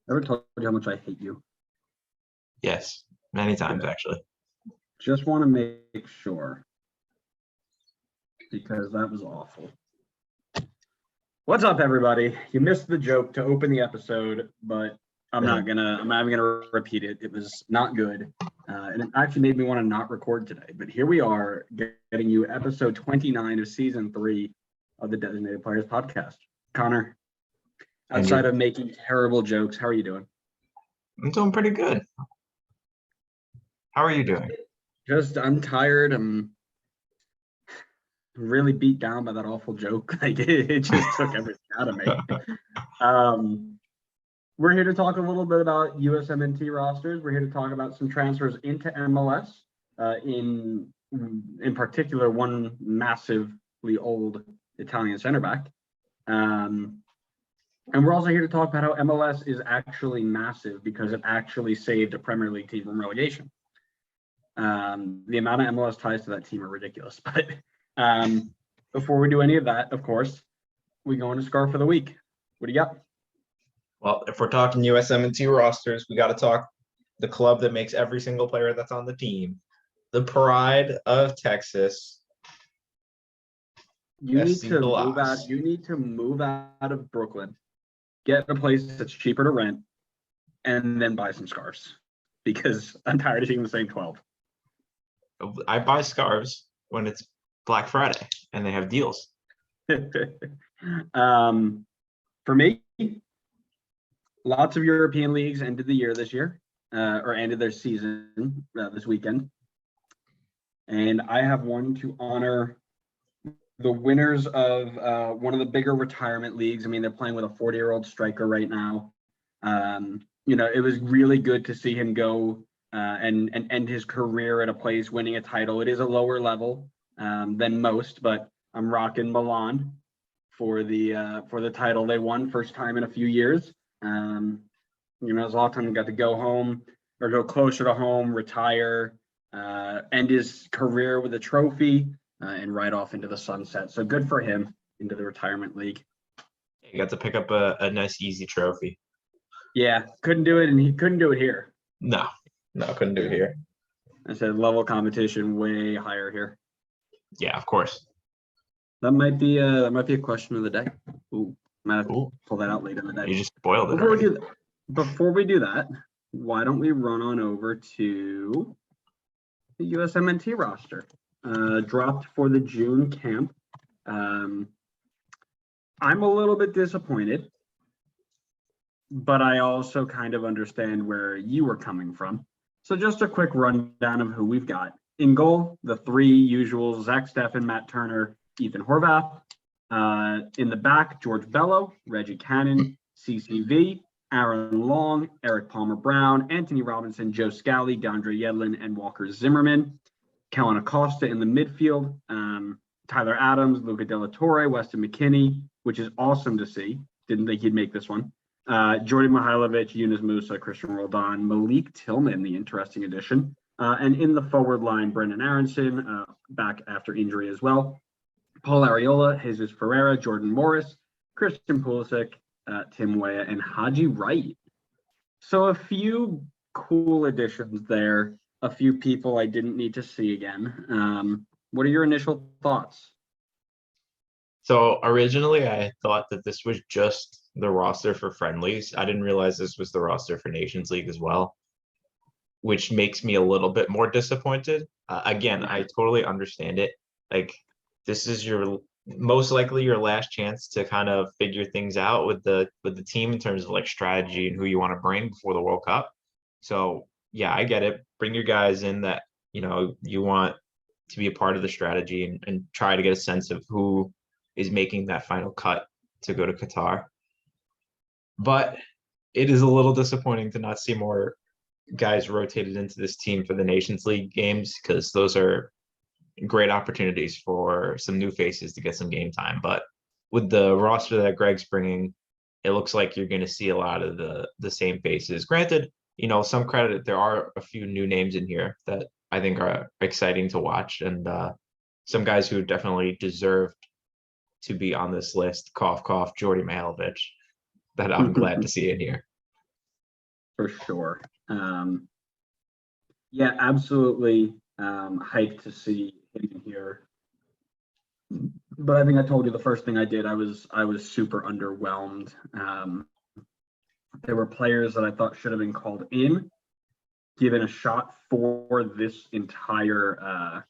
Ever told you how much I hate you? Yes, many times Good. actually. Just want to make sure because that was awful. What's up, everybody? You missed the joke to open the episode, but I'm not even gonna repeat it. It was not good, and it actually made me want to not record today. But here we are, getting you episode 29 of season 3 of the Designated Players podcast. Connor, outside of making terrible jokes, how are you doing? I'm doing pretty good. How are you doing? I'm tired. I'm really beat down by that awful joke. Like it just took everything out of me. We're here to talk a little bit about USMNT rosters. We're here to talk about some transfers into MLS. In particular, one massively old Italian center back. And we're also here to talk about how MLS is actually massive because it actually saved a Premier League team from relegation. The amount of MLS ties to that team are ridiculous. But before we do any of that, of course, we go into Scarf of the Week. What do you got? Well, if we're talking USMNT rosters, we got to talk the club that makes every single player that's on the team, the pride of Texas. You need to move out of Brooklyn, get a place that's cheaper to rent, and then buy some scarves because I'm tired of seeing the same 12. I buy scarves when it's Black Friday and they have deals. For me, lots of European leagues ended the year this year, or ended their season this weekend. And I have one to honor the winners of one of the bigger retirement leagues. I mean, they're playing with a 40-year-old striker right now. It was really good to see him go and end his career at a place winning a title. It is a lower level than most, but I'm rocking Milan for the title they won, first time in a few years. Zlatan got to go home or go closer to home, retire, end his career with a trophy, and ride off into the sunset. So good for him into the retirement league. He got to pick up a nice, easy trophy. Yeah, couldn't do it, and he couldn't do it here. No, couldn't do it here. I said level competition way higher here. Yeah, of course. That might be a question of the day. Ooh, might have to pull that out later in the day. You just spoiled it. Before we do that, why don't we run on over to the USMNT roster? Dropped for the June camp. I'm a little bit disappointed, but I also kind of understand where you were coming from. So just a quick rundown of who we've got. In goal, the three usuals: Zach Steffen, Matt Turner, Ethan Horvath. In the back, George Bello, Reggie Cannon, CCV, Aaron Long, Eric Palmer-Brown, Anthony Robinson, Joe Scally, Deandre Yedlin, and Walker Zimmerman. Kellen Acosta in the midfield, Tyler Adams, Luca De La Torre, Weston McKinney, which is awesome to see. Didn't think he'd make this one. Jordi Mihailovic, Yunus Musa, Christian Roldan, Malik Tillman, the interesting addition. And in the forward line, Brendan Aaronson, back after injury as well. Paul Arriola, Jesus Ferreira, Jordan Morris, Christian Pulisic, Tim Weah, and Haji Wright. So a few cool additions there. A few people I didn't need to see again. What are your initial thoughts? So originally I thought that this was just the roster for friendlies. I didn't realize this was the roster for Nations League as well, which makes me a little bit more disappointed. Again, I totally understand it. Like, this is most likely your last chance to kind of figure things out with the team in terms of like strategy and who you want to bring before the World Cup. So yeah, I get it. Bring your guys in that, you want to be a part of the strategy and try to get a sense of who is making that final cut to go to Qatar. But it is a little disappointing to not see more guys rotated into this team for the Nations League games, because those are great opportunities for some new faces to get some game time. But with the roster that Greg's bringing, it looks like you're going to see a lot of the same faces. Granted, some credit, there are a few new names in here that I think are exciting to watch, and some guys who definitely deserved to be on this list. Cough, cough, Jordi Mihailovic, that I'm glad to see in here. for sure. Yeah, absolutely. Hyped to see him here. But I think I told you the first thing I did, I was super underwhelmed. There were players that I thought should have been called in, given a shot for this entire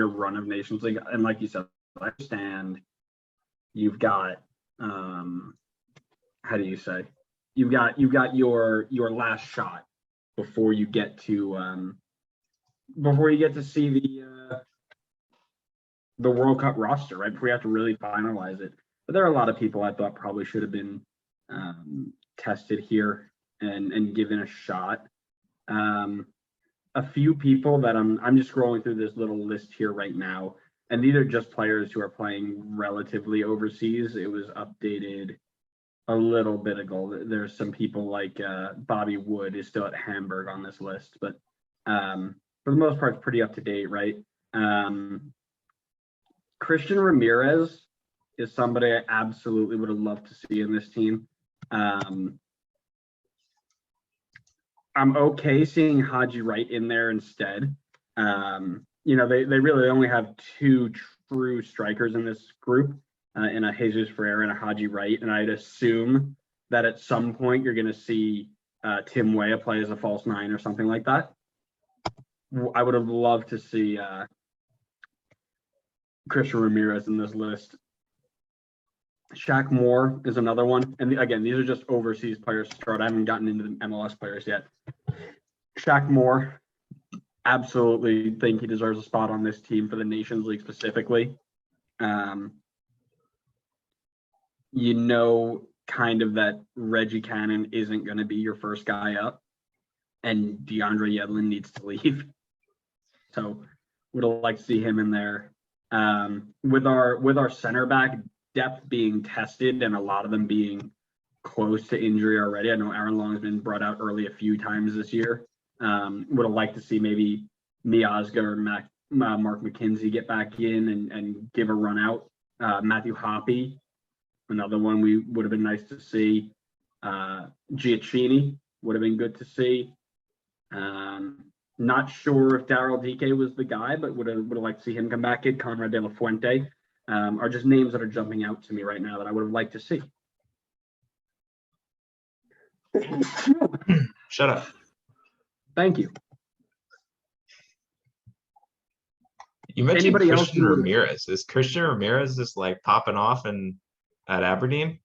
run of Nations League. And like you said, I understand you've got how do you say? You've got your last shot before you get to see the World Cup roster, right? Before you have to really finalize it. But there are a lot of people I thought probably should have been tested here and given a shot. A few people that I'm just scrolling through this little list here right now, and these are just players who are playing relatively overseas. It was updated a little bit ago. There's some people like Bobby Wood is still at Hamburg on this list, but for the most part, it's pretty up to date, right? Christian Ramirez is somebody I absolutely would have loved to see in this team. I'm okay seeing Haji Wright in there instead. You know, they really only have two true strikers in this group, in a Jesus Ferreira and a Haji Wright, and I'd assume that at some point you're going to see Tim Weah play as a false nine or something like that. I would have loved to see Christian Ramirez in this list. Shaq Moore is another one. And again, these are just overseas players to start. I haven't gotten into the MLS players yet. Shaq Moore, absolutely think he deserves a spot on this team for the Nations League specifically. You know, kind of that Reggie Cannon isn't going to be your first guy up, and DeAndre Yedlin needs to leave. So would have liked to see him in there. With our center back depth being tested and a lot of them being close to injury already. I know Aaron Long has been brought out early a few times this year. Would have liked to see maybe Miazga or Mark McKenzie get back in and give a run out. Matthew Hoppe, another one we would have been nice to see. Giacchini would have been good to see. Not sure if Daryl DK was the guy, but would have liked to see him come back in. Conrad De La Fuente are just names that are jumping out to me right now that I would have liked to see. Shut up. Thank you. You mentioned Anybody else Christian you would- Ramirez. Is Christian Ramirez just like popping off at Aberdeen?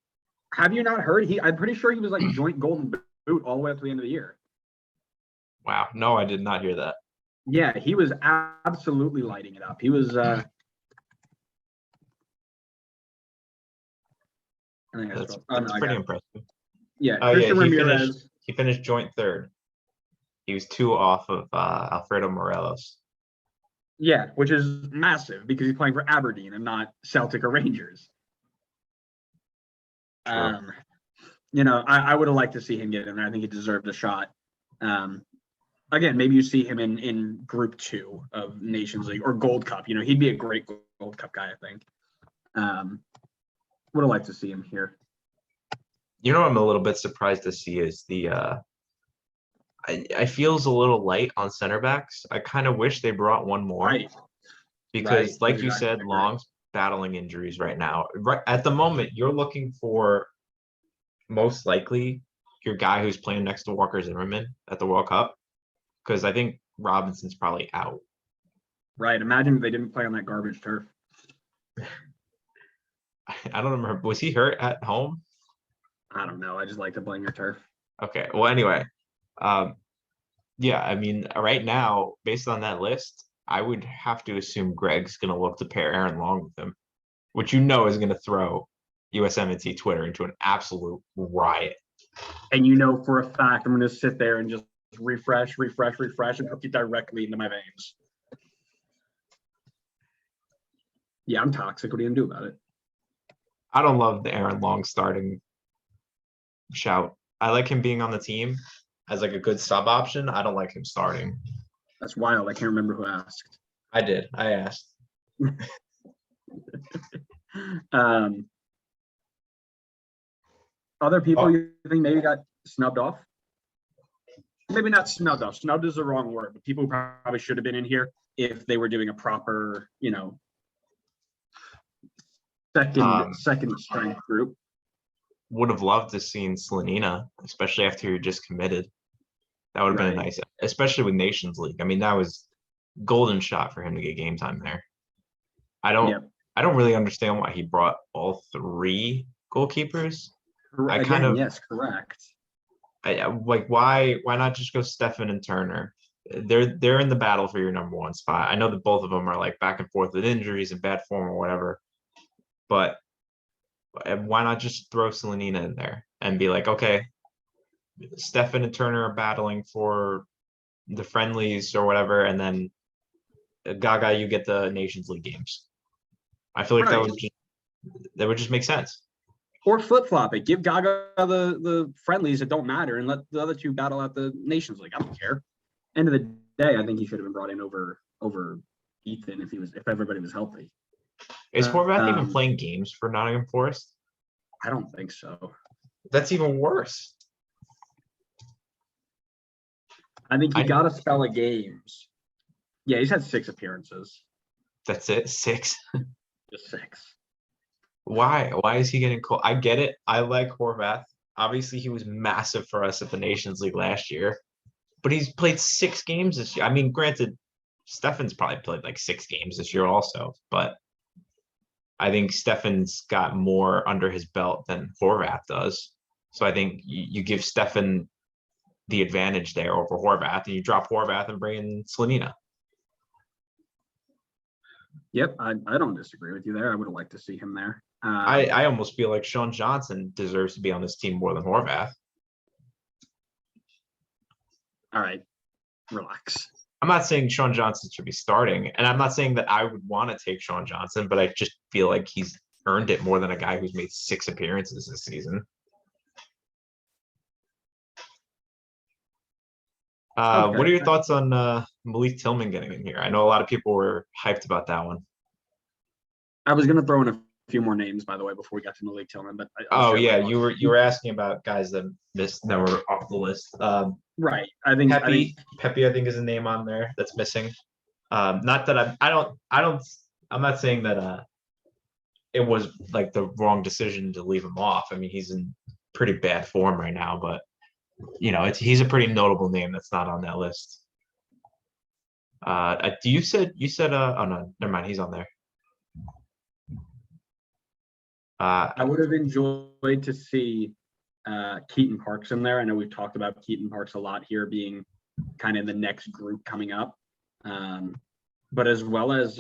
Have you not heard? I'm pretty sure he was like joint golden boot all the way up to the end of the year. Wow. No, I did not hear that. Yeah, he was absolutely lighting it up. He was I think That's I pretty got it. impressive. Yeah, Oh, yeah, Christian Ramirez. he finished joint third. He was 2 off of Alfredo Morelos. Yeah, which is massive because he's playing for Aberdeen and not Celtic or Rangers. True. You know, I would have liked to see him get in there. I think he deserved a shot. Again, maybe you see him in Group 2 of Nations League or Gold Cup. You know, he'd be a great Gold Cup guy, I think. Would have liked to see him here. You know what I'm a little bit surprised to see is the I feels a little light on center backs. I kind of wish they brought one more. Right. Because Right. like you Exactly. said, Long's battling injuries right now. Right at the moment, you're looking for most likely your guy who's playing next to Walker Zimmerman at the World Cup. Because I think Robinson's probably out. Right. Imagine if they didn't play on that garbage turf. I don't remember. Was he hurt at home? I don't know. I just like to blame your turf. Okay. Well, anyway, yeah. I mean, right now, based on that list, I would have to assume Greg's going to look to pair Aaron Long with him, which is going to throw USMNT Twitter into an absolute riot. And you know for a fact, I'm going to sit there and just refresh, and hook you directly into my veins. Yeah, I'm toxic. What are you going to do about it? I don't love the Aaron Long starting shout. I like him being on the team as like a good sub option. I don't like him starting. That's wild. I can't remember who asked. I did. I asked. Other people you think maybe got snubbed off. Maybe not snubbed off. Snubbed is the wrong word, but people who probably should have been in here if they were doing a proper, second strength group. Would have loved to seen Slanina, especially after you're just committed. That would have been a Right. nice, especially with Nations League. I mean, that was golden shot for him to get game time there. I don't really understand why he brought all three goalkeepers. I Again, kind of yes, correct. like why not just go Stefan and Turner? They're in the battle for your number one spot. I know that both of them are like back and forth with injuries and bad form or whatever, but why not just throw Slanina in there and be like, okay, Stefan and Turner are battling for the friendlies or whatever, and then Gaga, you get the Nations League games. I feel like Right. that would just make sense. Or flip flop it. Give Gaga the friendlies that don't matter, and let the other two battle at the Nations League. I don't care. End of the day, I think he should have been brought in over Ethan if everybody was healthy. Is Horvath even Um, playing games for Nottingham Forest? I don't think so. That's even worse. I think he I- got a spell of games. Yeah, he's had 6 appearances. That's it. 6. Just 6. Why? Why is he getting called? I get it. I like Horvath. Obviously, he was massive for us at the Nations League last year, but he's played 6 games this year. I mean, granted, Stefan's probably played like 6 games this year also, but I think Stefan's got more under his belt than Horvath does. So I think you give Stefan the advantage there over Horvath, and you drop Horvath and bring in Slanina. Yep, I don't disagree with you there. I would have liked to see him there. I almost feel like Sean Johnson deserves to be on this team more than Horvath. All right, relax. I'm not saying Sean Johnson should be starting, and I'm not saying that I would want to take Sean Johnson, but I just feel like he's earned it more than a guy who's made 6 appearances this season. Okay. What are your thoughts on Malik Tillman getting in here? I know a lot of people were hyped about that one. I was going to throw in a few more names, by the way, before we got to Malik Tillman. But I'll Oh share my yeah, thoughts. you were asking about guys that were off the list. Right. I think Pepe, I think is a name on there that's missing. Not that I'm not saying that it was like the wrong decision to leave him off. I mean, he's in pretty bad form right now, but he's a pretty notable name that's not on that list. You said oh no, never mind, he's on there. I would have enjoyed to see Keaton Parks in there. I know we've talked about Keaton Parks a lot here being kind of in the next group coming up. But as well as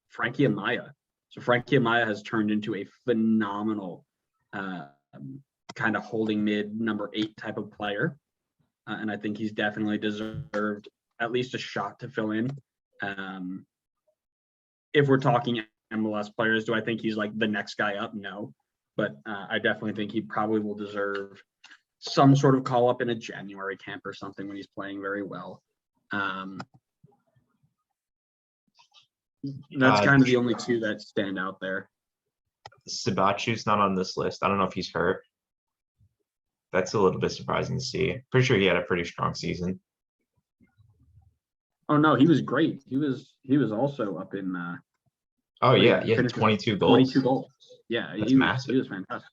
Frankie Amaya. So Frankie Amaya has turned into a phenomenal kind of holding mid number 8 type of player. And I think he's definitely deserved at least a shot to fill in. If we're talking MLS players, do I think he's like the next guy up? No. But I definitely think he probably will deserve some sort of call up in a January camp or something when he's playing very well. That's kind of the only 2 that stand out there. Sabachu's not on this list. I don't know if he's hurt. That's a little bit surprising to see. Pretty sure he had a pretty strong season. Oh no, he was great. He was also up in Oh yeah, he had 22 goals. 22 goals. Yeah, That's he massive. was fantastic.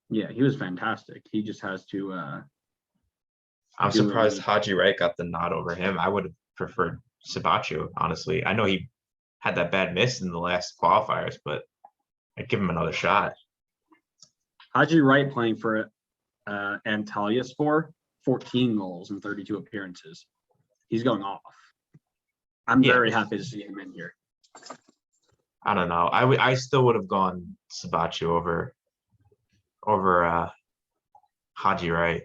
Yeah, he was fantastic. He just has to I'm do surprised it. Haji Wright got the nod over him. I would have preferred Sabachu, honestly. I know he had that bad miss in the last qualifiers, but I'd give him another shot. Haji Wright playing for Antalyaspor, 14 goals and 32 appearances. He's going off. I'm very happy to see him in here. I don't know. I still would have gone Sabachu over Haji Wright.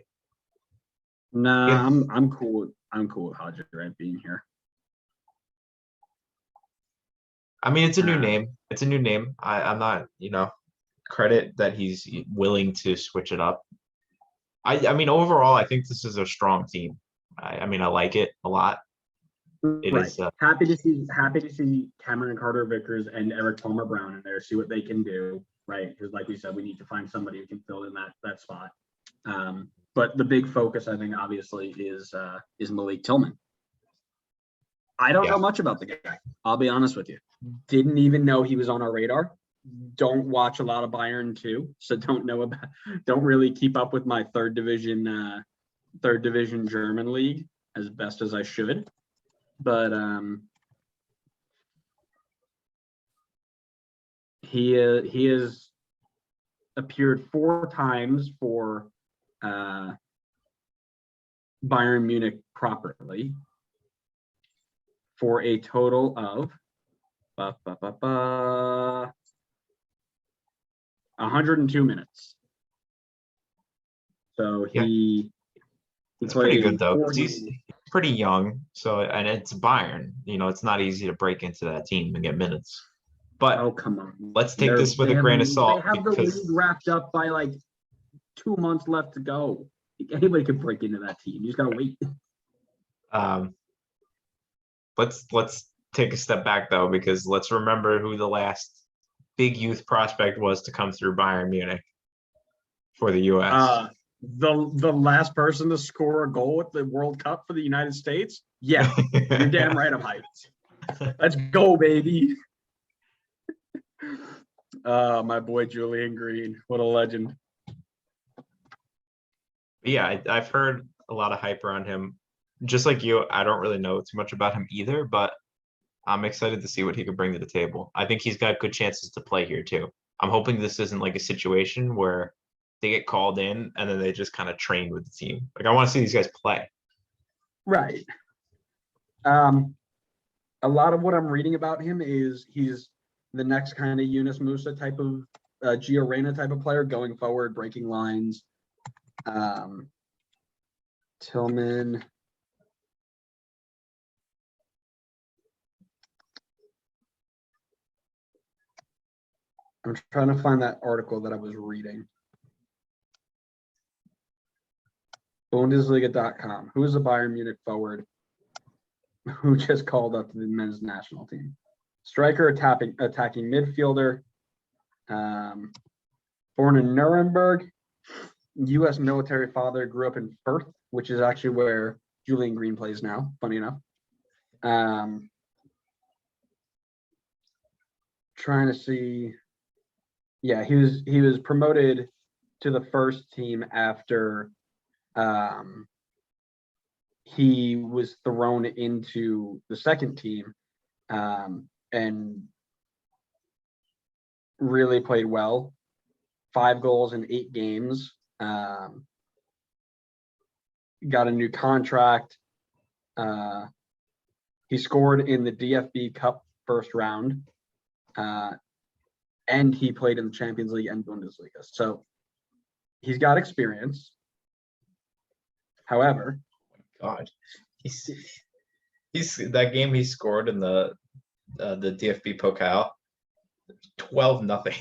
Nah, I'm cool. I'm cool with Haji Wright being here. I mean, it's a new name. It's a new name. I'm not, credit that he's willing to switch it up. I mean, overall, I think this is a strong team. I mean, I like it a lot. It right. is Happy to see Cameron Carter Vickers and Eric Palmer Brown in there, see what they can do. Right. Because like we said, we need to find somebody who can fill in that spot. But the big focus, I think, obviously, is Malik Tillman. I don't Yeah. know much about the guy. I'll be honest with you. Didn't even know he was on our radar. Don't watch a lot of Bayern too, so don't really keep up with my third division German league as best as I should. But he has appeared 4 times for Bayern Munich properly for a total of 102 minutes. So he It's pretty good though, 'cause 40 he's pretty young. So, and it's Bayern. It's not easy to break into that team and get minutes. But Oh, come on. let's take this with a grain of salt, They have the because league wrapped up by like 2 months left to go. Anybody could break into that team. You just gotta wait. let's take a step back though, because let's remember who the last big youth prospect was to come through Bayern Munich for the US. The last person to score a goal at the World Cup for the United States? Yeah, you're damn right I'm hyped. Let's go, baby. My boy Julian Green. What a legend. Yeah, I've heard a lot of hype around him. Just like you, I don't really know too much about him either, but I'm excited to see what he could bring to the table. I think he's got good chances to play here too. I'm hoping this isn't like a situation where they get called in and then they just kind of train with the team. Like, I want to see these guys play. Right. A lot of what I'm reading about him is he's the next kind of Yunus Musa type of Gio Reyna type of player, going forward, breaking lines. Tillman. I'm trying to find that article that I was reading. Bundesliga.com. Who is a Bayern Munich forward who just called up to the men's national team? Striker, attacking midfielder. Born in Nuremberg, U.S. military father, grew up in Firth, which is actually where Julian Green plays now, funny enough. Trying to see. Yeah, he was promoted to the first team after he was thrown into the second team and really played well. 5 goals in 8 games. Got a new contract. He scored in the DFB Cup first round. And he played in the Champions League and Bundesliga. So he's got experience. However, God, he's that game he scored in the DFB Pokal, 12-0.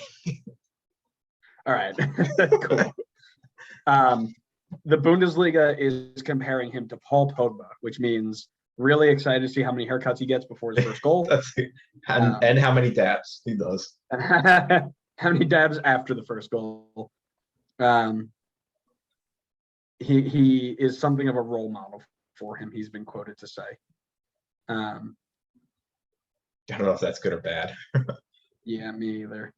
All right, cool. The Bundesliga is comparing him to Paul Pogba, which means really excited to see how many haircuts he gets before his first goal. and how many dabs he does. How many dabs after the first goal. He is something of a role model for him, he's been quoted to say. I don't know if that's good or bad. Yeah, me either.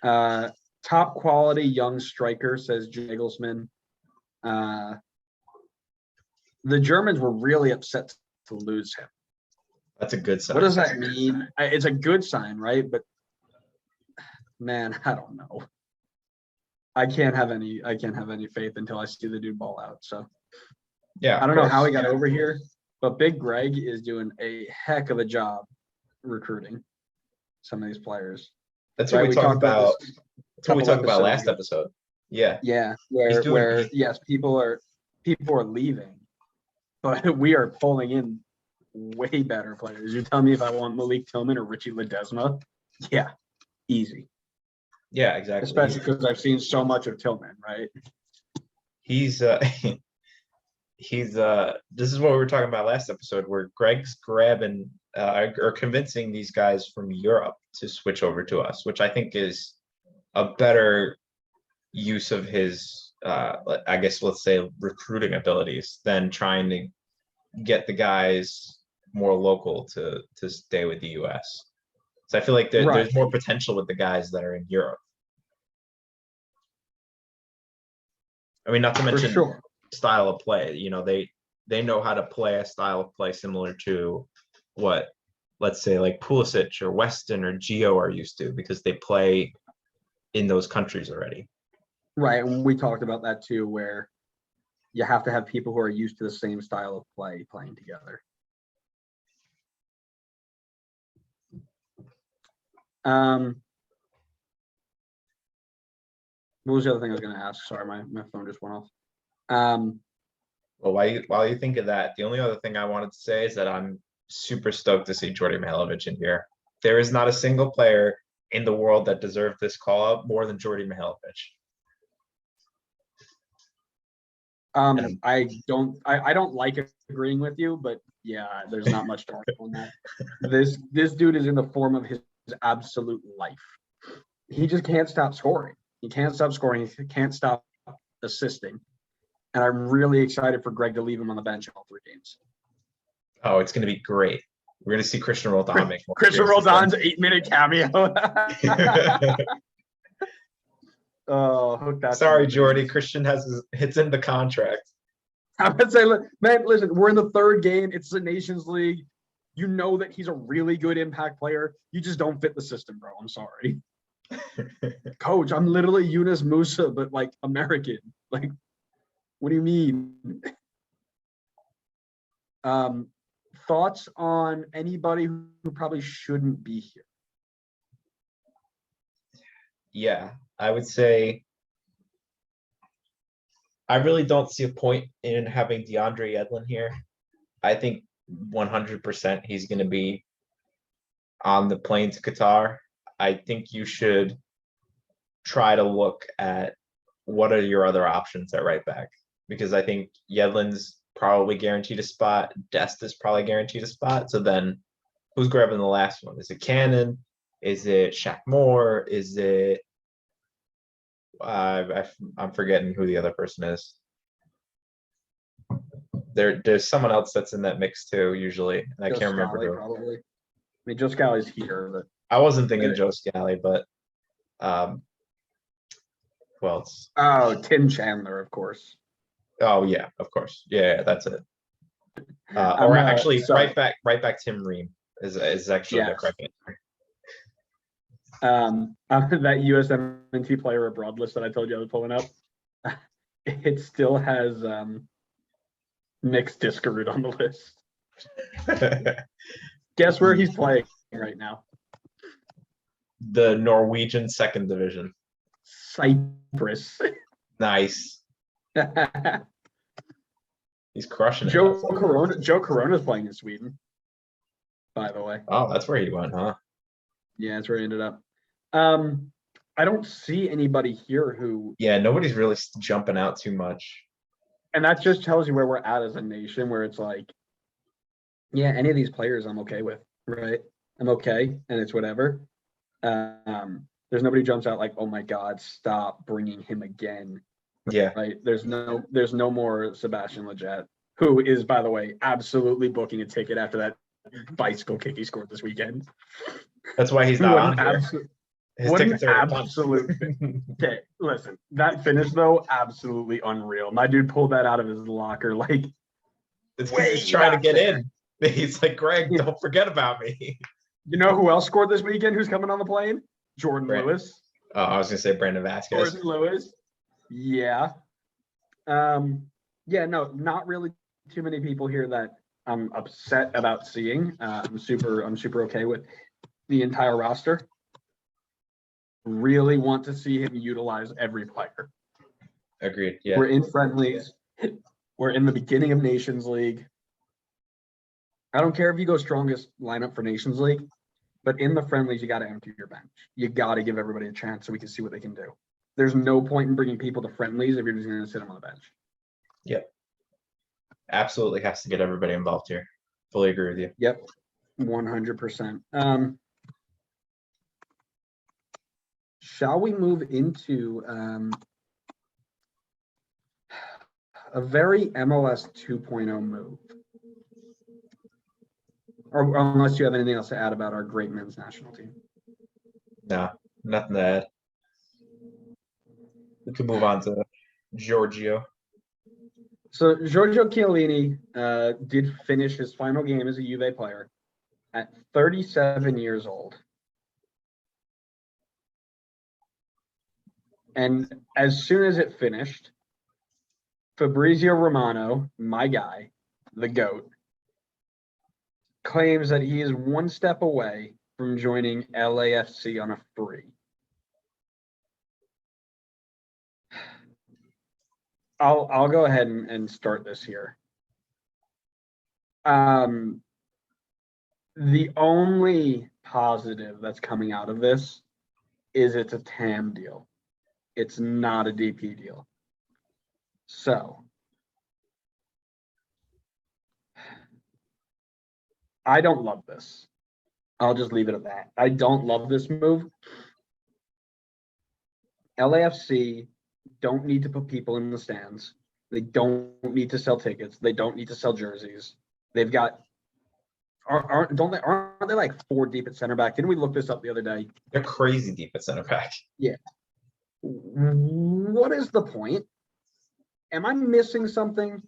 Top quality young striker, says Jagelsman. The Germans were really upset to lose him. That's a good sign. What does that mean? It's a good sign, right? But man, I don't know. I can't have any faith until I see the dude ball out. So Yeah, I don't know how he got over here, but Big Greg is doing a heck of a job recruiting some of these players. That's what we talked about. That's what we talked about last ago. episode. Yeah. Yeah, where yes, people are leaving, but we are pulling in way better players. You tell me if I want Malik Tillman or Richie Ledesma. Yeah, easy. Yeah, exactly. Especially because I've seen so much of Tillman, right? He's this is what we were talking about last episode, where Greg's grabbing or convincing these guys from Europe to switch over to us, which I think is a better use of his I guess let's say recruiting abilities than trying to get the guys more local to stay with the US. So I feel like Right. there's more potential with the guys that are in Europe. I mean, not to For mention sure. style of play. You know, they know how to play a style of play similar to what, let's say, like Pulisic or Weston or Gio are used to because they play in those countries already. Right, and we talked about that too, where you have to have people who are used to the same style of play playing together. What was the other thing I was going to ask? Sorry, my phone just went off. Well, while you think of that, the only other thing I wanted to say is that I'm super stoked to see Jordi Mihailovic in here. There is not a single player in the world that deserved this call up more than Jordi Mihailovic. I don't like agreeing with you, but yeah, there's not much to argue on that. This dude is in the form of his absolute life. He just can't stop scoring. He can't stop scoring. He can't stop assisting. And I'm really excited for Greg to leave him on the bench all 3 games. Oh, it's going to be great. We're going to see Christian Roldan make more Christian appearances Roldan's 8-minute cameo. Oh, hook that. Sorry, Jordy. Christian hits in the contract. I would say, man, listen, we're in the 3rd game. It's the Nations League. You know that he's a really good impact player. You just don't fit the system, bro. I'm sorry. Coach, I'm literally Yunus Musa, but like American. Like, what do you mean? Thoughts on anybody who probably shouldn't be here? Yeah, I would say I really don't see a point in having DeAndre Yedlin here. I think 100% he's going to be on the plane to Qatar. I think you should try to look at what are your other options at right back, because I think Yedlin's probably guaranteed a spot. Dest is probably guaranteed a spot. So then who's grabbing the last one? Is it Cannon? Is it Shaq Moore? Is it I'm forgetting who the other person is. There's someone else that's in that mix too, usually. And I can't remember who. Probably. I mean, Joe Scally's here, but I wasn't thinking Joe Scally, but who else? Oh, Tim Chandler, of course. Oh yeah, of course. Yeah, that's it. Or actually, sorry. right back. Tim Ream is actually the correct answer. That USMNT player abroad list that I told you I was pulling up, it still has Nick's Discarud on the list. Guess where he's playing right now? The Norwegian 2nd division. Cyprus. Nice. He's crushing it. Joe Corona's playing in Sweden, by the way. Oh, that's where he went, huh? Yeah, that's where he ended up. I don't see anybody here who. Yeah, nobody's really jumping out too much. And that just tells you where we're at as a nation, where it's like, yeah, any of these players I'm okay with, right? I'm okay, and it's whatever. There's nobody jumps out like, oh my God, stop bringing him again. Yeah. Right. There's no more Sebastian Lletget, who is, by the way, absolutely booking a ticket after that bicycle kick he scored this weekend. That's why he's not on here. His What an tickets are absolute. Okay, listen, that finish though, absolutely unreal. My dude pulled that out of his locker like. It's because he's trying to get in. He's like, Greg, don't forget about me. You know who else scored this weekend? Who's coming on the plane? Jordan Lewis. Oh, I was gonna say Brandon Vasquez. Jordan Lewis. Yeah. Yeah, no, not really too many people here that I'm upset about seeing. I'm super okay with the entire roster. Really want to see him utilize every player. Agreed. Yeah. We're in friendlies. We're in the beginning of Nations League. I don't care if you go strongest lineup for Nations League, but in the friendlies, you got to empty your bench. You got to give everybody a chance so we can see what they can do. There's no point in bringing people to friendlies if you're just going to sit them on the bench. Yep. Absolutely has to get everybody involved here. Fully agree with you. Yep. 100%. Shall we move into A very MLS 2.0 move. Or unless you have anything else to add about our great men's national team. No, nothing to add. We can move on to Giorgio. So Giorgio Chiellini did finish his final game as a Juve player at 37 years old. And as soon as it finished, Fabrizio Romano, my guy, the GOAT, claims that he is one step away from joining LAFC on a free. I'll go ahead and start this here. The only positive that's coming out of this is it's a TAM deal. It's not a DP deal. So I don't love this. I'll just leave it at that. I don't love this move. LAFC don't need to put people in the stands. They don't need to sell tickets. They don't need to sell jerseys. They've got aren't they like 4 deep at center back? Didn't we look this up the other day? They're crazy deep at center back. Yeah. What is the point? Am I missing something?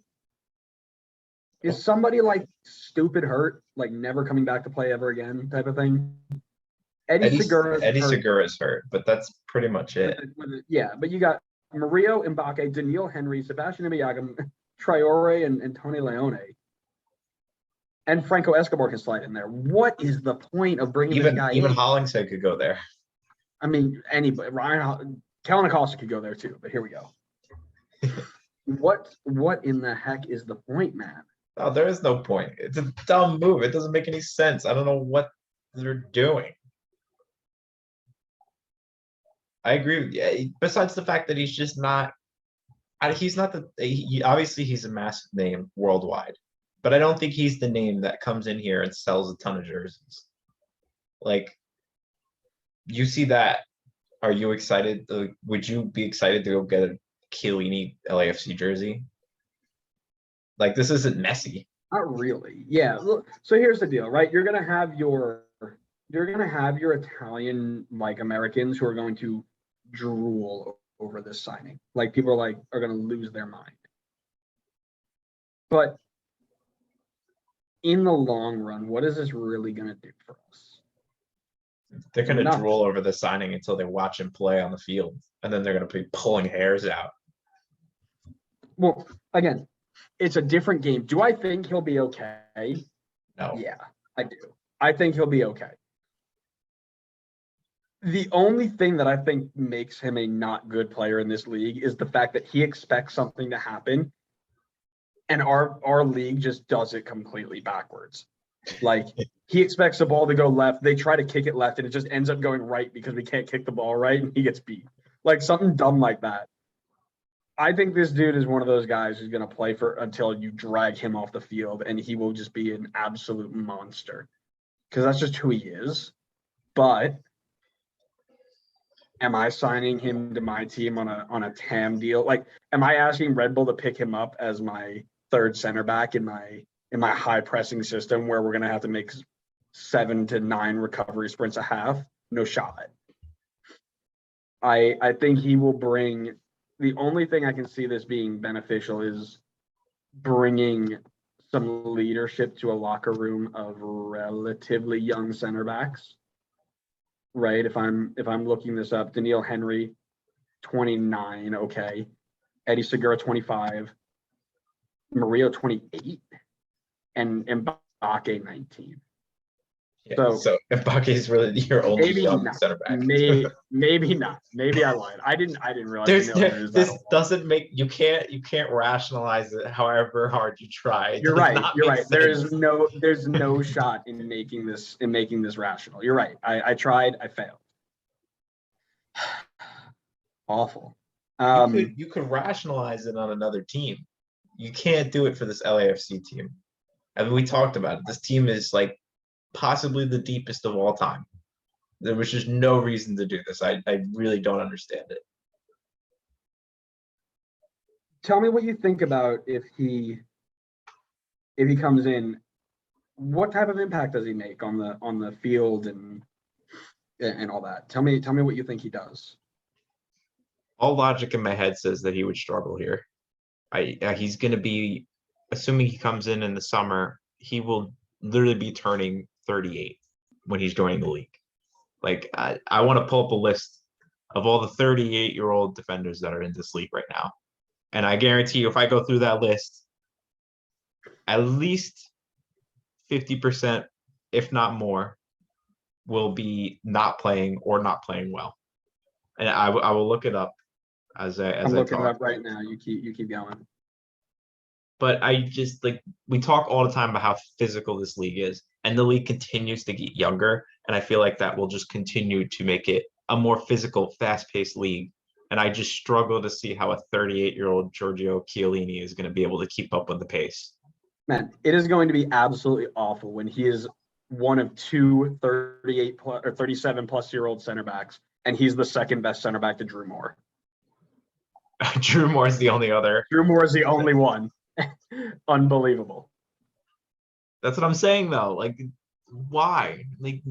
Is somebody like stupid hurt, like never coming back to play ever again type of thing? Eddie Segura's hurt, but that's pretty much it. Yeah, but you got Mario Mbake, Daniil Henry, Sebastian Imiyaga, Traore, and Tony Leone. And Franco Escobar can slide in there. What is the point of bringing this guy even in? Hollingshead could go there. I mean, anybody. Kellen Acosta could go there too, but here we go. What in the heck is the point, man? Oh, there is no point. It's a dumb move. It doesn't make any sense. I don't know what they're doing. I agree with you. Besides the fact that he's just not, he's not obviously he's a massive name worldwide, but I don't think he's the name that comes in here and sells a ton of jerseys. Like, you see that, are you excited? Would you be excited to go get a Chiellini LAFC jersey? Like, this isn't Messi. Not really. Yeah. Look, so here's the deal, right? You're gonna have your Italian like Americans who are going to drool over this signing. Like, people are gonna lose their mind. But in the long run, what is this really gonna do for us? They're gonna drool over the signing until they watch him play on the field, and then they're gonna be pulling hairs out. Well, again, it's a different game. Do I think he'll be okay? No. Yeah, I do. I think he'll be okay. The only thing that I think makes him a not good player in this league is the fact that he expects something to happen, and our league just does it completely backwards. Like, he expects the ball to go left. They try to kick it left, and it just ends up going right because we can't kick the ball right, and he gets beat. Like, something dumb like that. I think this dude is one of those guys who's going to play until you drag him off the field, and he will just be an absolute monster because that's just who he is. But am I signing him to my team on a TAM deal? Like, am I asking Red Bull to pick him up as my third center back in my high pressing system where we're going to have to make 7 to 9 recovery sprints a half? No shot. I think he will bring. The only thing I can see this being beneficial is bringing some leadership to a locker room of relatively young center backs. Right? If I'm looking this up, Daniil Henry, 29, okay. Eddie Segura, 25. Mario, 28. And Mbake, 19. Yeah, so Mbake is really your only young center back. Maybe not. Maybe I lied. I didn't realize. This doesn't make you can't rationalize it however hard you try. You're right. There's no shot in making this rational. You're right. I tried. I failed. Awful. You could rationalize it on another team. You can't do it for this LAFC team. I mean, we talked about it. This team is like possibly the deepest of all time. There was just no reason to do this. I really don't understand it. tell me what you think about if he comes in. What type of impact does he make on the field and all that? Tell me what you think he does. All logic in my head says that he would struggle here. He's going to be, assuming he comes in the summer, he will literally be turning 38 when he's joining the league. Like, I want to pull up a list of all the 38-year-old defenders that are in this league right now. And I guarantee you, if I go through that list, at least 50%, if not more, will be not playing or not playing well. And I will look it up as I'm I looking it talk. up right now. You keep going. But I just like, we talk all the time about how physical this league is, and the league continues to get younger. And I feel like that will just continue to make it a more physical, fast-paced league. And I just struggle to see how a 38-year-old Giorgio Chiellini is going to be able to keep up with the pace. Man, it is going to be absolutely awful when he is one of two 38 plus or 37 plus year old center backs, and he's the second best center back to Drew Moore. Drew Moore is the only other. Drew Moore is the only one. Unbelievable. That's what I'm saying, though. Like, why? Like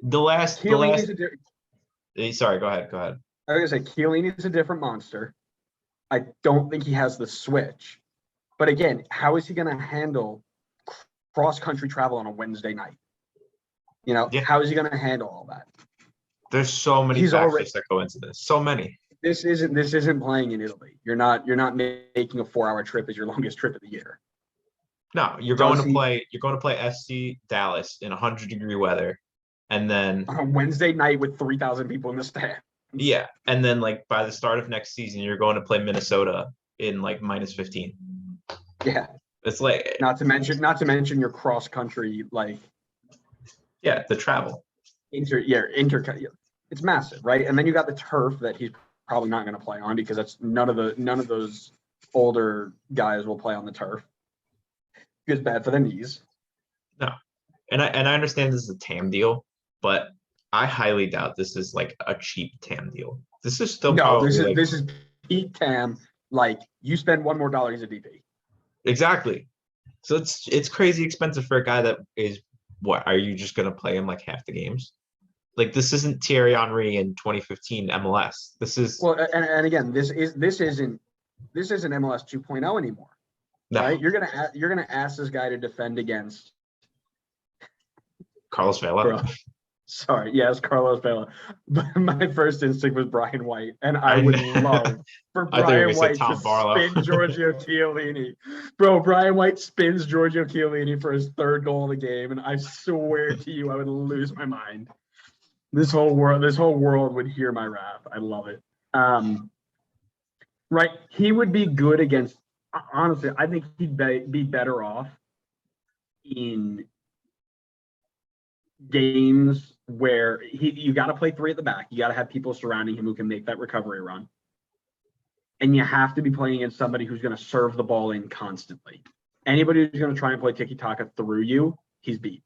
the last. Sorry, go ahead. I was gonna say Chiellini is a different monster. I don't think he has the switch. But again, how is he going to handle cross-country travel on a Wednesday night? How is he going to handle all that? There's so many factors that go into this. So many. This isn't playing in Italy. You're not making a 4-hour trip as your longest trip of the year. No, you're going to play FC Dallas in 100-degree weather, and then on a Wednesday night with 3,000 people in the stand. Yeah, and then like by the start of next season, you're going to play Minnesota in like -15. Yeah, it's like not to mention your cross country like. Yeah, the travel. It's massive, right? And then you got the turf that he's probably not going to play on because that's none of those older guys will play on the turf. It's bad for the knees. No, and I understand this is a TAM deal, but I highly doubt this is like a cheap TAM deal. This is still this is peak TAM. Like you spend $1 more, he's a DP. Exactly. So it's crazy expensive for a guy that is what? Are you just gonna play him like half the games? Like this isn't Thierry Henry in 2015 MLS. This is and again, this isn't MLS 2.0 anymore. No. Right? You're gonna ask this guy to defend against Carlos Vela. Bro. Sorry, yes, Carlos Vela. But my first instinct was Brian White, and I would love for Brian White to spin Giorgio Chiellini. Bro, Brian White spins Giorgio Chiellini for his 3rd goal of the game, and I swear to you, I would lose my mind. This whole world would hear my wrath. I love it. Right, he would be good against. Honestly, I think he'd be better off in games where you got to play 3 at the back. You got to have people surrounding him who can make that recovery run. And you have to be playing against somebody who's going to serve the ball in constantly. Anybody who's going to try and play tiki-taka through you, he's beat.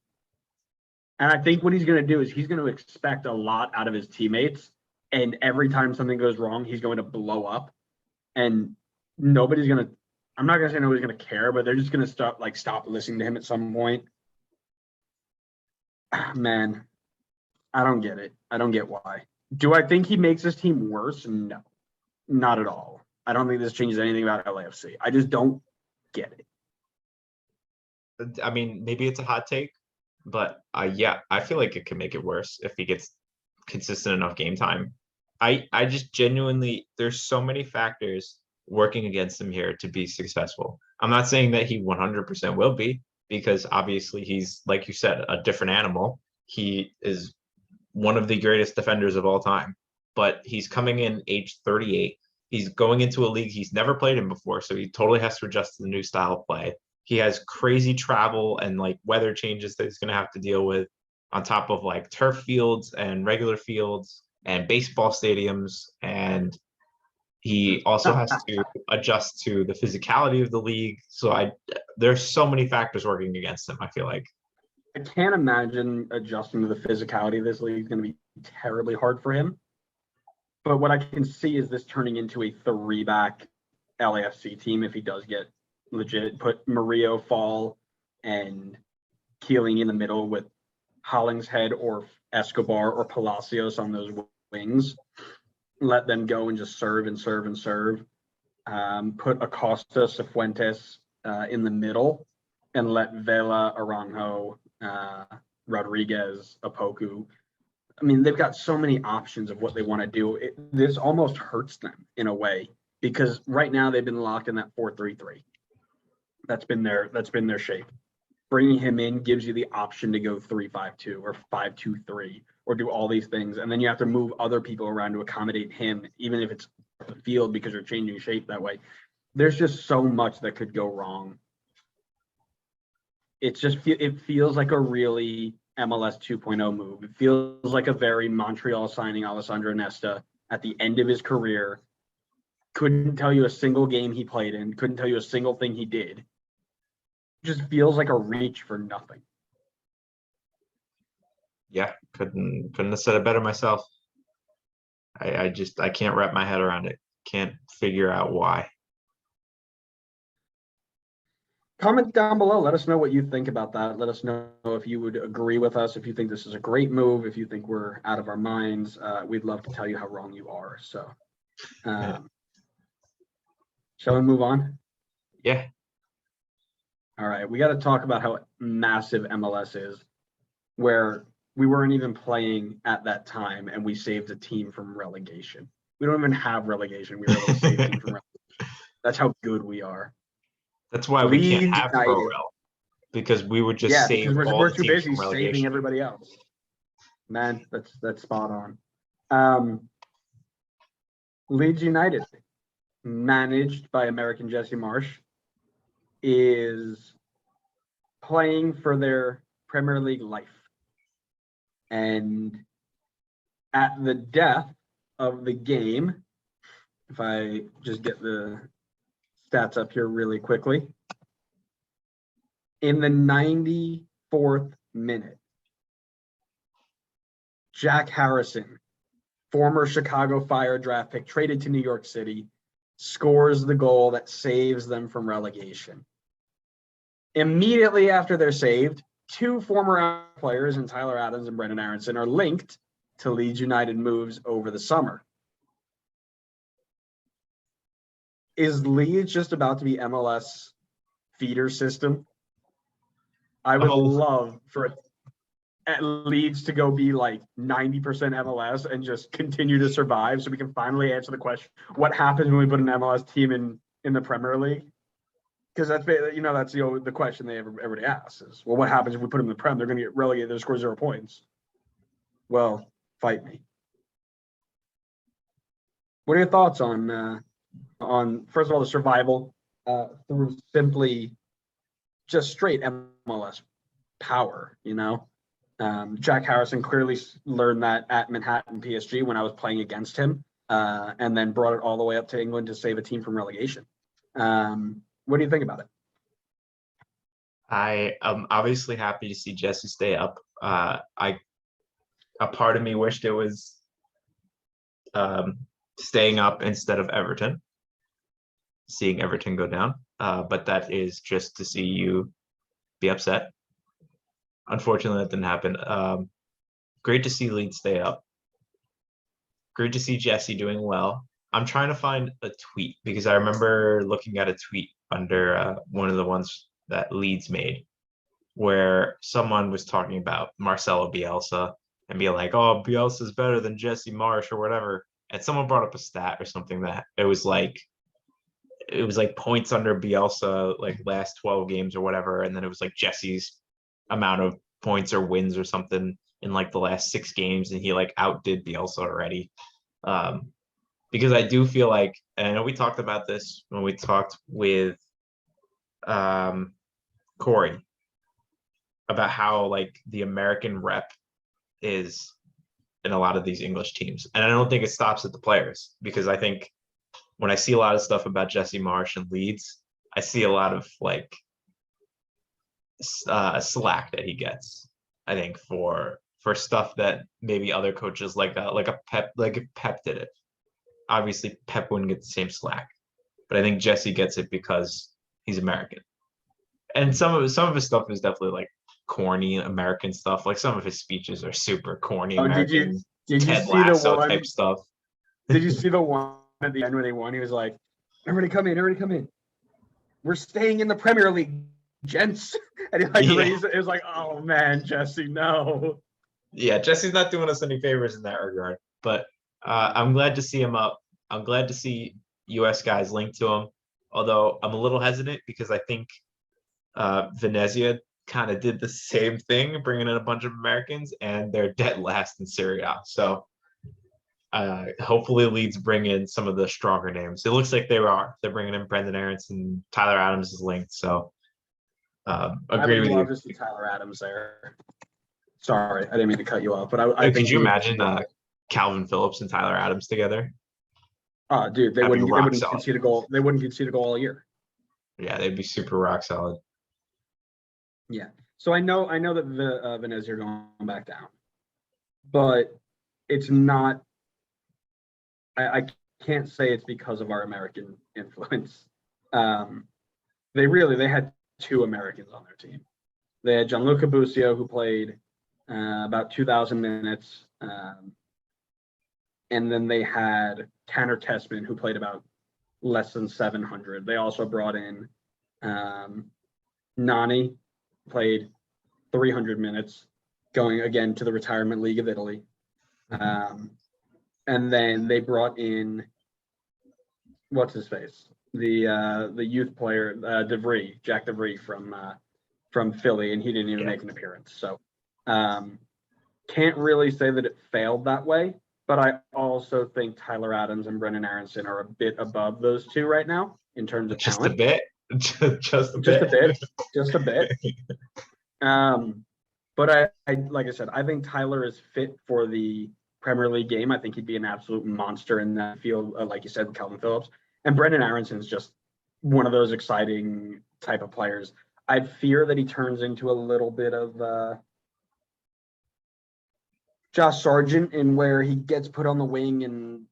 And I think what he's going to do is he's going to expect a lot out of his teammates. And every time something goes wrong, he's going to blow up. And nobody's going to, I'm not going to say nobody's going to care, but they're just going to stop listening to him at some point. Man, I don't get it. I don't get why. Do I think he makes this team worse? No, not at all. I don't think this changes anything about LAFC. I just don't get it. I mean, maybe it's a hot take, but yeah, I feel like it could make it worse if he gets consistent enough game time. I just genuinely, there's so many factors working against him here to be successful. I'm not saying that he 100% will be, because obviously he's, like you said, a different animal. He is one of the greatest defenders of all time, but he's coming in age 38. He's going into a league he's never played in before, so he totally has to adjust to the new style of play. He has crazy travel and like weather changes that he's going to have to deal with on top of like turf fields and regular fields and baseball stadiums. And he also has to adjust to the physicality of the league. So there's so many factors working against him, I feel like. I can't imagine adjusting to the physicality of this league is going to be terribly hard for him. But what I can see is this turning into a 3-back LAFC team if he does get legit. Put Murillo, Fall, and Keeling in the middle with Hollingshead or Escobar or Palacios on those wings. Let them go and just serve and serve and serve. Put Acosta, Cifuentes in the middle, and let Vela, Aranjo, Rodriguez, Apoku. I mean, they've got so many options of what they want to do. This almost hurts them in a way because right now they've been locked in that 4-3-3. That's been their shape. Bringing him in gives you the option to go 3-5-2 or 5-2-3 or do all these things, and then you have to move other people around to accommodate him, even if it's the field because you're changing shape that way. There's just so much that could go wrong. It feels like a really MLS 2.0 move. It feels like a very Montreal signing Alessandro Nesta at the end of his career. Couldn't tell you a single game he played in, couldn't tell you a single thing he did. Just feels like a reach for nothing. Yeah, couldn't have said it better myself. I can't wrap my head around it. Can't figure out why. Comment down below. Let us know what you think about that. Let us know if you would agree with us, if you think this is a great move, if you think we're out of our minds. We'd love to tell you how wrong you are. So, shall we move on? Yeah. All right. We got to talk about how massive MLS is, where we weren't even playing at that time and we saved a team from relegation. We don't even have relegation. We were able to save a team from relegation. That's how good we are. That's why we can't Leeds have United. pro-rel, because we would just save because all we're the too teams busy from saving relegation. everybody else. Man, that's spot on. Leeds United, managed by American Jesse Marsh, is playing for their Premier League life. And at the death of the game, if I just get the stats up here really quickly, in the 94th minute, Jack Harrison, former Chicago Fire draft pick, traded to New York City, scores the goal that saves them from relegation. Immediately after they're saved, two former players in Tyler Adams and Brendan Aaronson are linked to Leeds United moves over the summer. Is Leeds just about to be MLS feeder system? I would love for at Leeds to go be like 90% MLS and just continue to survive so we can finally answer the question, what happens when we put an MLS team in the Premier League? Because that's the question everybody asks is, well, what happens if we put them in the Prem? They're going to get relegated. They'll score 0 points. Well, fight me. What are your thoughts on first of all the survival through simply just straight MLS power? Jack Harrison clearly learned that at Manhattan PSG when I was playing against him, and then brought it all the way up to England to save a team from relegation. What do you think about it? I am obviously happy to see Jesse stay up. A part of me wished it was staying up instead of Everton, seeing Everton go down. But that is just to see you be upset. Unfortunately, that didn't happen. Great to see Leeds stay up. Great to see Jesse doing well. I'm trying to find a tweet because I remember looking at a tweet under one of the ones that Leeds made where someone was talking about Marcelo Bielsa and being like, oh, Bielsa's better than Jesse Marsh or whatever. And someone brought up a stat or something that it was like points under Bielsa, like last 12 games or whatever. And then it was like Jesse's amount of points or wins or something in like the last 6 games. And he like outdid Bielsa already. Because I do feel like, and I know we talked about this when we talked with Corey about how like the American rep is in a lot of these English teams. And I don't think it stops at the players, because I think when I see a lot of stuff about Jesse Marsh and Leeds, I see a lot of like slack that he gets, I think, for stuff that maybe other coaches like Pep did it. Obviously Pep wouldn't get the same slack, but I think Jesse gets it because he's American. And some of his stuff is definitely like corny American stuff. Like some of his speeches are super corny Oh, American did you Ted see the Lasso one? type stuff. Did you see the one at the end when they won? He was like, "Everybody come in, everybody come in. We're staying in the Premier League, gents." And he like Yeah. raised it. It was like, "Oh man, Jesse, no." Yeah, Jesse's not doing us any favors in that regard. But I'm glad to see him up. I'm glad to see US guys linked to him. Although I'm a little hesitant because I think Venezia kind of did the same thing, bringing in a bunch of Americans, and they're dead last in Serie A. So hopefully Leeds bring in some of the stronger names. It looks like they are. They're bringing in Brendan Aaronson, Tyler Adams is linked. So agree I with would you. love to see Tyler Adams there. Sorry, I didn't mean to cut you off, but I Could think you he- imagine Calvin Phillips and Tyler Adams together? Oh, dude, they That'd be wouldn't rock solid. concede a goal. They wouldn't concede a goal all year. Yeah, they'd be super rock solid. Yeah. So I know that the Venezia are going back down, but it's not. I can't say it's because of our American influence. They had two Americans on their team. They had Gianluca Busio, who played about 2,000 minutes, and then they had Tanner Tessman, who played about less than 700. They also brought in Nani, played 300 minutes, going again to the Retirement League of Italy. And then they brought in, what's his face? The youth player, Jack DeVries from Philly, and he didn't even make an appearance. So can't really say that it failed that way, but I also think Tyler Adams and Brendan Aaronson are a bit above those two right now in terms of Just talent. a bit. Just a bit. But I like I said, I think Tyler is fit for the Premier League game. I think he'd be an absolute monster in that field, like you said, with Calvin Phillips. And Brendan Aaronson is just one of those exciting type of players. I fear that he turns into a little bit of Josh Sargent, in where he gets put on the wing and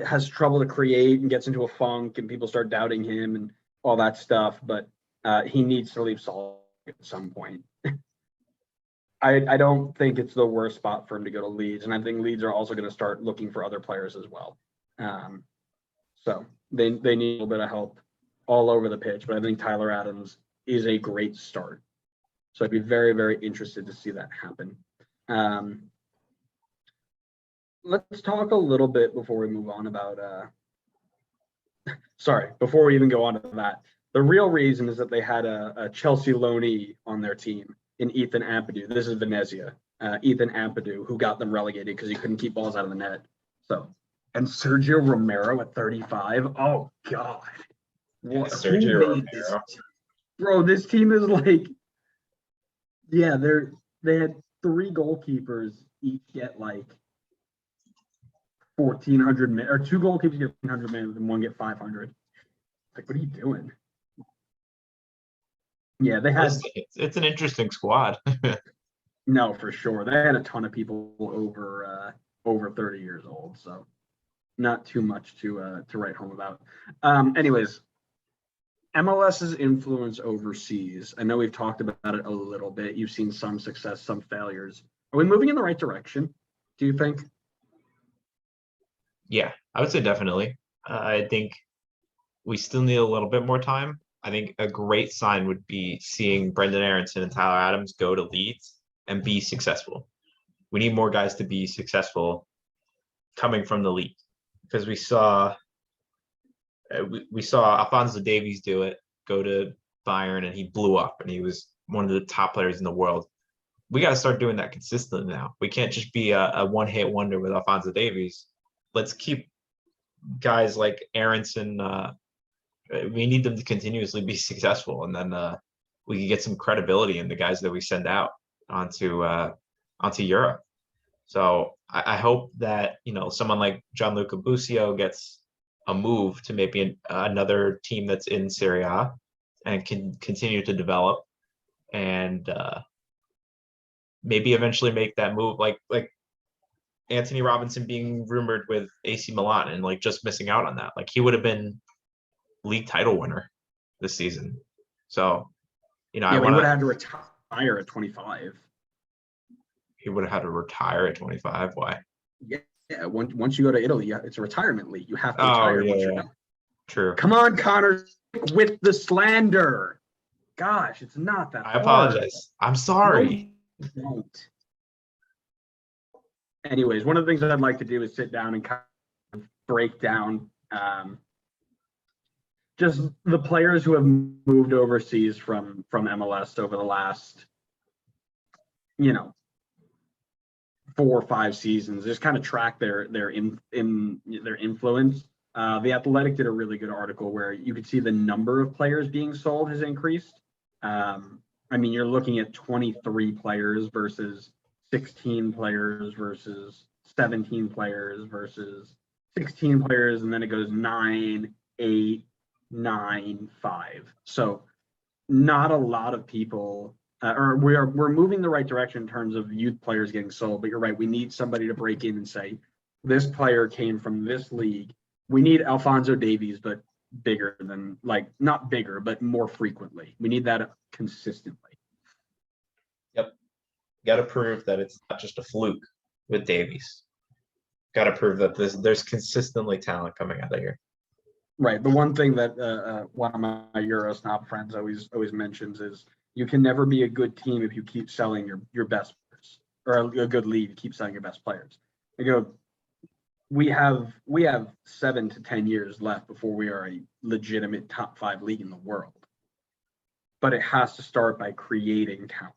has trouble to create and gets into a funk and people start doubting him and all that stuff. But he needs to leave Salt at some point. I don't think it's the worst spot for him to go to Leeds, and I think Leeds are also going to start looking for other players as well. So they need a little bit of help all over the pitch, but I think Tyler Adams is a great start. So I'd be very, very interested to see that happen. Let's talk a little bit before we move on about before we even go on to that. The real reason is that they had a Chelsea loanee on their team in Ethan Ampadu. This is Venezia. Ethan Ampadu, who got them relegated because he couldn't keep balls out of the net. So, and Sergio Romero at 35. Oh God. Yeah, Sergio Romero. Bro, this team is like, yeah, they had 3 goalkeepers each get like 1,400 minutes, or 2 goalkeepers get 1,500 minutes and one get 500. Like, what are you doing? Yeah, they had. It's an interesting squad. No, for sure. They had a ton of people over 30 years old, so not too much to write home about. Anyways, MLS's influence overseas. I know we've talked about it a little bit. You've seen some success, some failures. Are we moving in the right direction, do you think? Yeah, I would say definitely. I think we still need a little bit more time. I think a great sign would be seeing Brendan Aaronson and Tyler Adams go to Leeds and be successful. We need more guys to be successful coming from the league, because we saw Alphonso Davies do it, go to Bayern, and he blew up, and he was one of the top players in the world. We got to start doing that consistently now. We can't just be a one-hit wonder with Alphonso Davies. Let's keep guys like Aaronson. We need them to continuously be successful, and then we can get some credibility in the guys that we send out onto Europe. So I hope that someone like Gianluca Busio gets a move to maybe another team that's in Serie A and can continue to develop, and maybe eventually make that move, like Anthony Robinson being rumored with AC Milan and like just missing out on that. Like he would have been league title winner this season. So, you know, Yeah, I we would want have had to retire at 25. he would have had to retire at 25. Why? Yeah. Once you go to Italy, it's a retirement league. You have to Oh, retire yeah, once you're yeah. done. True. Come on, Connor, with the slander. Gosh, it's not that I hard. apologize. I'm sorry. No, you don't. Anyways, one of the things that I'd like to do is sit down and kind of break down just the players who have moved overseas from MLS over the last, 4 or 5 seasons. Just kind of track their influence. The Athletic did a really good article where you could see the number of players being sold has increased. I mean, you're looking at 23 players versus 16 players versus 17 players versus 16 players, and then it goes 9, 8, 9, 5. So not a lot of people, or we're moving the right direction in terms of youth players getting sold. But you're right, we need somebody to break in and say, this player came from this league. We need Alphonso Davies, but bigger than, like, not bigger, but more frequently. We need that consistently. Got to prove that it's not just a fluke with Davies. Got to prove that there's consistently talent coming out of here. Right. The one thing that one of my Eurosnob friends always mentions is you can never be a good team if you keep selling your best players, or a good league, keep selling your best players. I go, we have 7 to 10 years left before we are a legitimate top 5 league in the world. But it has to start by creating talent.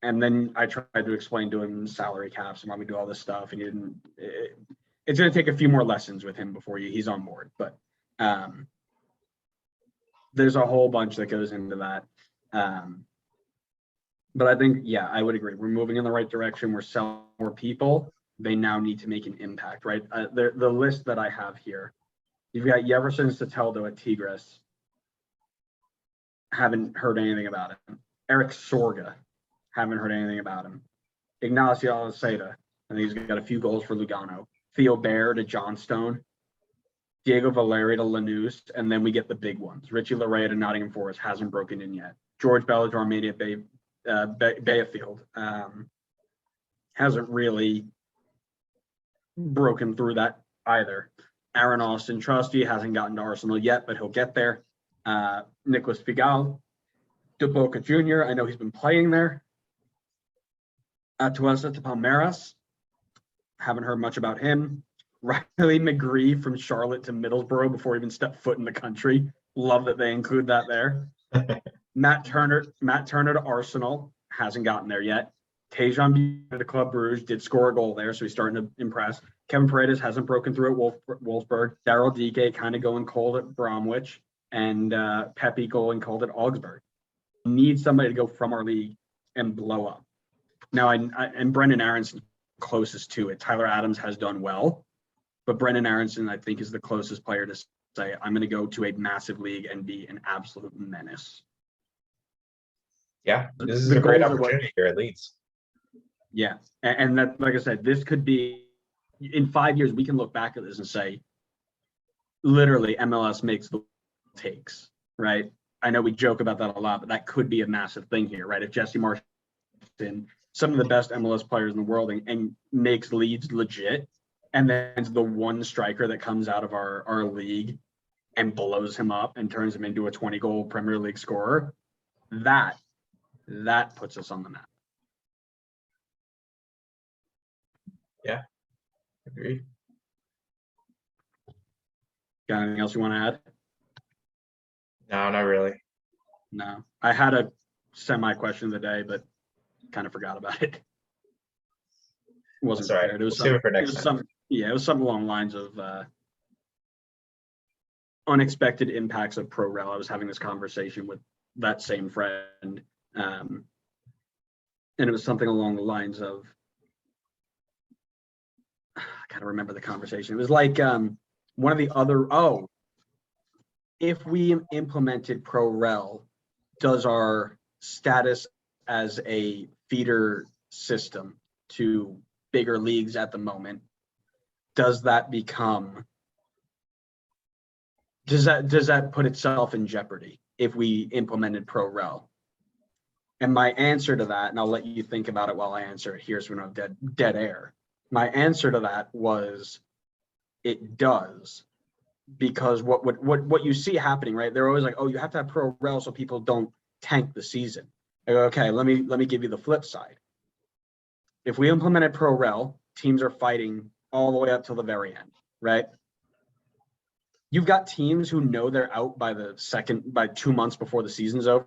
And then I tried to explain to him salary caps and why we do all this stuff, and he didn't. It's going to take a few more lessons with him before he's on board. But there's a whole bunch that goes into that. But I think, yeah, I would agree. We're moving in the right direction. We're selling more people. They now need to make an impact, right? The list that I have here, you've got Jefferson Soteldo at Tigres. Haven't heard anything about him. Eric Sorga. Haven't heard anything about him. Ignacio Alceda. I think he's got a few goals for Lugano. Theo Bair to Johnstone. Diego Valeri to Lanús. And then we get the big ones. Richie Larrea to Nottingham Forest hasn't broken in yet. George Belladormini at Bayfield hasn't really broken through that either. Aaron Austin Trusty hasn't gotten to Arsenal yet, but he'll get there. Nicolas Figal, De Boca Jr., I know he's been playing there. Atuesta to Palmeiras, haven't heard much about him. Riley McGree from Charlotte to Middlesbrough before he even stepped foot in the country. Love that they include that there. Matt Turner to Arsenal, hasn't gotten there yet. Tejan to Club Brugge, did score a goal there, so he's starting to impress. Kevin Paredes hasn't broken through at Wolfsburg. Daryl Dike kind of going cold at Bromwich, and Pepe going cold at Augsburg. Need somebody to go from our league and blow up. Now, and Brendan Aaronson closest to it. Tyler Adams has done well, but Brendan Aaronson, I think, is the closest player to say, I'm going to go to a massive league and be an absolute menace. Yeah, this is a great opportunity here at Leeds. Yeah, and that, like I said, this could be, in 5 years, we can look back at this and say, literally, MLS makes the takes, right? I know we joke about that a lot, but that could be a massive thing here, right? If Jesse Marsh in some of the best MLS players in the world and makes Leeds legit, and then the one striker that comes out of our league and blows him up and turns him into a 20-goal Premier League scorer, that puts us on the map. Yeah, agreed. Got anything else you want to add? No, not really. No. I had a semi-question of the day, but kind of forgot about it. It wasn't That's all right. prepared. It was We'll save it for next time. It was something along the lines of unexpected impacts of ProRel. I was having this conversation with that same friend, and it was something along the lines of, I gotta remember the conversation. It was like one of the other, if we implemented ProRel, does our status as a feeder system to bigger leagues at the moment, does that become does that put itself in jeopardy if we implemented pro rel? And my answer to that, and I'll let you think about it while I answer it here so we don't have dead air. My answer to that was it does, because what you see happening, right? They're always like, oh, you have to have pro rel so people don't tank the season. I go, okay, let me give you the flip side. If we implemented pro rel, teams are fighting all the way up till the very end, right? You've got teams who know they're out by 2 months before the season's over,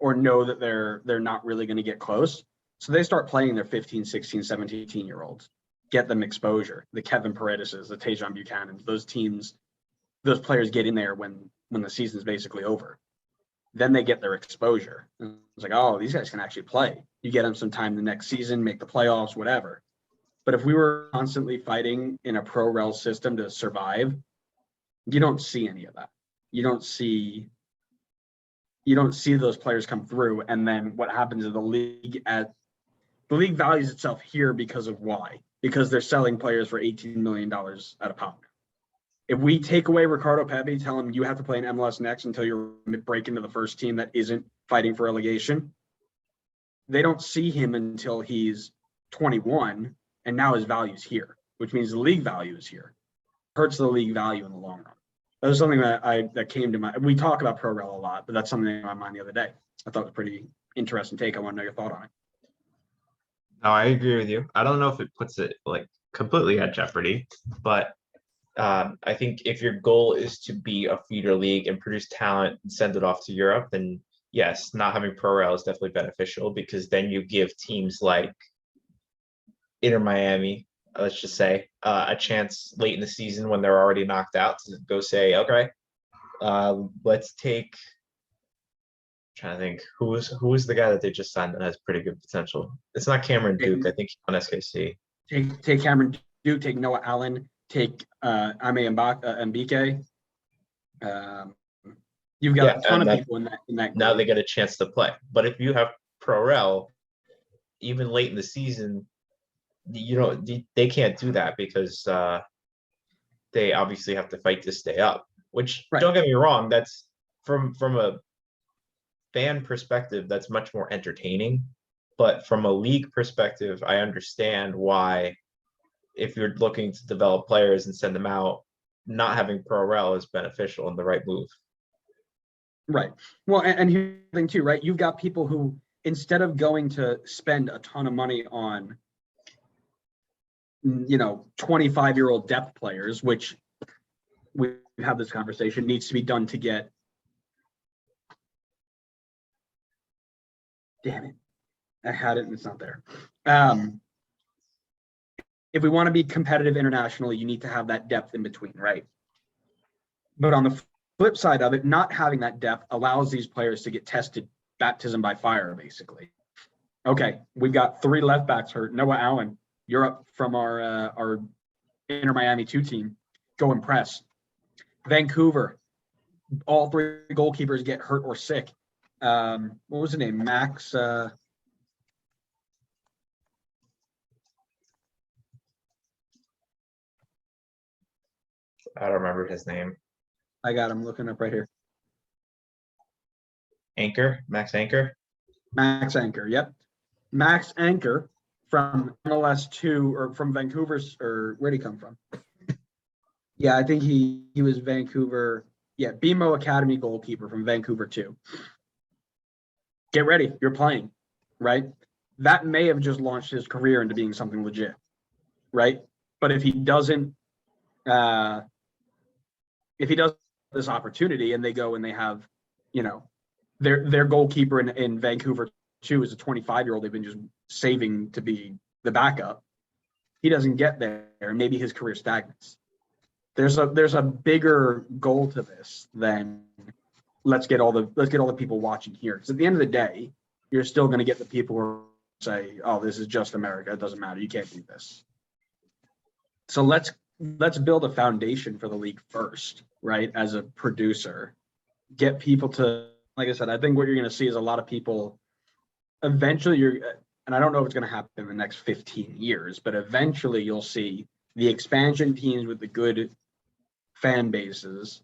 or know that they're not really going to get close. So they start playing their 15, 16, 17, 18-year-olds, get them exposure. The Kevin Paredes, the Tajon Buchanans, those teams, those players get in there when the season's basically over. Then they get their exposure. And it's like, oh, these guys can actually play. You get them some time the next season, make the playoffs, whatever. But if we were constantly fighting in a pro rel system to survive, you don't see any of that. You don't see those players come through. And then what happens is the league values itself here because of why? Because they're selling players for $18 million at a pop. If we take away Ricardo Pepi, tell him you have to play in MLS next until you break into the first team that isn't fighting for relegation, they don't see him until he's 21, and now his value's here, which means the league value is here. Hurts the league value in the long run. That was something that came to mind. We talk about pro rel a lot, but that's something in my mind the other day. I thought it was a pretty interesting take. I want to know your thought on it. No, I agree with you. I don't know if it puts it like completely at jeopardy, but I think if your goal is to be a feeder league and produce talent and send it off to Europe, then yes, not having pro rel is definitely beneficial, because then you give teams like Inter Miami, let's just say, a chance late in the season when they're already knocked out to go say, okay, let's take. I'm trying to think who is the guy that they just signed that has pretty good potential. It's not Cameron Duke. I think he's on SKC. Take Cameron Duke. Take Noah Allen. Take Ame Mbike. You've got a ton of people in that. Now they get a chance to play. But if you have pro rel, even late in the season, they can't do that because they obviously have to fight to stay up. Which, right. Don't get me wrong, that's from a fan perspective, that's much more entertaining. But from a league perspective, I understand why, if you're looking to develop players and send them out, not having pro rel is beneficial and the right move. Right. Well, and here's the thing too, right? You've got people who, instead of going to spend a ton of money on, 25-year-old depth players, which we have this conversation, needs to be done to get. Damn it. I had it and it's not there. If we want to be competitive internationally, you need to have that depth in between, right? But on the flip side of it, not having that depth allows these players to get tested baptism by fire, basically. Okay, we've got 3 left backs hurt. Noah Allen, you're up from our Inter Miami 2 team. Go impress. Vancouver, all 3 goalkeepers get hurt or sick. What was the name? Max. I don't remember his name. I got him looking up right here. Max Anchor. Max Anchor, yep. Max Anchor from MLS 2, or from Vancouver's, or where'd he come from? Yeah, I think he was Vancouver. Yeah, BMO Academy goalkeeper from Vancouver 2. Get ready, you're playing, right? That may have just launched his career into being something legit, right? But if he doesn't, this opportunity and they go and they have, their goalkeeper in Vancouver 2 is a 25-year-old they've been just saving to be the backup. He doesn't get there, and maybe his career stagnates. There's a bigger goal to this than let's get all the people watching here. Because at the end of the day, you're still going to get the people who say, "Oh, this is just America. It doesn't matter. You can't do this." So let's build a foundation for the league first, right? As a producer, get people to, like I said, I think what you're going to see is a lot of people. Eventually, and I don't know if it's going to happen in the next 15 years, but eventually you'll see the expansion teams with the good fan bases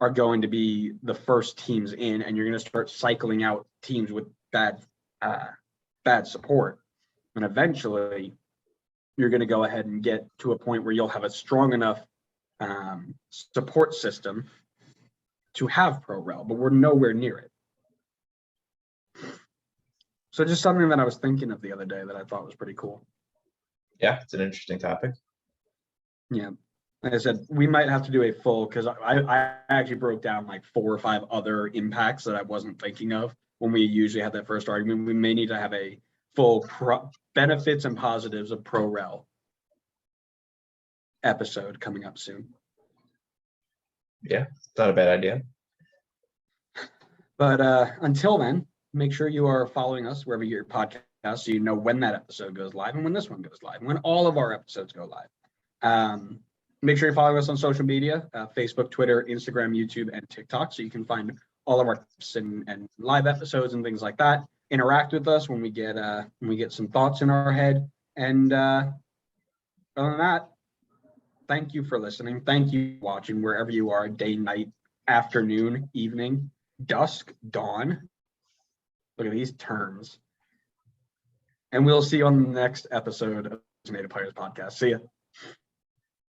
are going to be the first teams in, and you're going to start cycling out teams with bad support. And eventually you're going to go ahead and get to a point where you'll have a strong enough support system to have pro rel, but we're nowhere near it. So just something that I was thinking of the other day that I thought was pretty cool. Yeah, it's an interesting topic. Yeah. Like I said, we might have to do a full, because I actually broke down like 4 or 5 other impacts that I wasn't thinking of when we usually had that first argument. We may need to have a full benefits and positives of pro rel episode coming up soon. Yeah, it's not a bad idea. But until then, make sure you are following us wherever you get your podcast so you know when that episode goes live and when this one goes live, and when all of our episodes go live. Make sure you're following us on social media, Facebook, Twitter, Instagram, YouTube, and TikTok, so you can find all of our tips and live episodes and things like that. Interact with us when we get some thoughts in our head. And other than that, thank you for listening. Thank you for watching wherever you are, day, night, afternoon, evening, dusk, dawn. Look at these terms. And we'll see you on the next episode of the Native Players Podcast. See ya.